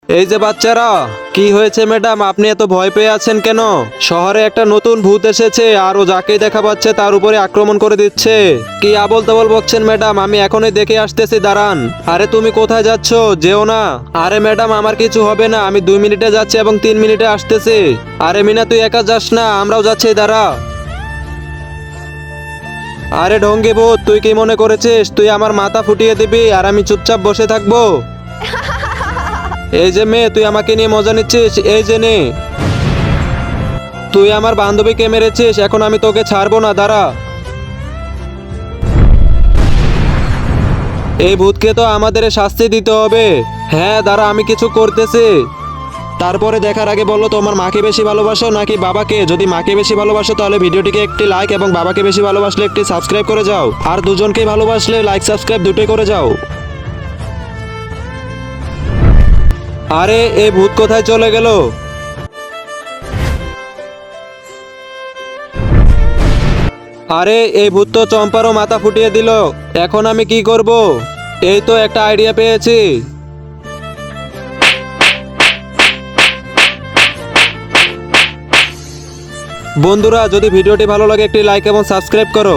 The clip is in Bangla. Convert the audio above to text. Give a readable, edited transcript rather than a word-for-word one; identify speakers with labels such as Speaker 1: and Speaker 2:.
Speaker 1: এই যে বাচ্চারা, কি হয়েছে ম্যাডাম, আপনি এত ভয় পেয়ে আছেন কেন? শহরে একটা নতুন ভূত এসেছে আর ও যাকে দেখা পাচ্ছে তার উপরে আক্রমণ করে দিচ্ছে। কি আবল তাবল বকছেন ম্যাডাম, আমি এখনই দেখে আসতেছি, দাঁড়ান। আরে তুমি কোথায় যাচ্ছ, যেও না। আরে ম্যাডাম আমার কিছু হবে না, আমি 2 মিনিটে যাচ্ছি এবং 3 মিনিটে আসতেছি। আরে মিনা তুই একা যাস না, আমরাও যাচ্ছি, দাঁড়া। আরে ঢঙ্গি ভূত, তুই কি মনে করেছিস তুই আমার মাথা ফুটিয়ে দিবি আর আমি চুপচাপ বসে থাকবো? এই যে মেয়ে, তুই আমাকে নিয়ে মজা নিচ্ছিস, এই যে নে। তুই আমার বান্ধবীকে মেরেছিস, এখন আমি তোকে ছাড়বো না, দাঁড়া। এই ভূতকে তো আমাদের শাস্তি দিতে হবে। হ্যাঁ দাঁড়া, আমি কিছু করতেছি। তারপরে দেখার আগে বলো, তোমার মাকে বেশি ভালোবাসো নাকি বাবাকে? যদি মাকে বেশি ভালোবাসো তাহলে ভিডিওটিকে একটি লাইক, এবং বাবাকে বেশি ভালোবাসলে একটি সাবস্ক্রাইব করে যাও। আর দুজনকেই ভালোবাসলে লাইক সাবস্ক্রাইব দুটোই করে যাও। আরে এই ভূত কোথায় চলে গেল? আরে এই ভূত তো চম্পারও মাথা ফুটিয়ে দিল। এখন আমি কি করব? এই তো একটা আইডিয়া পেয়েছি। বন্ধুরা, যদি ভিডিওটি ভালো লাগে একটি লাইক এবং সাবস্ক্রাইব করো।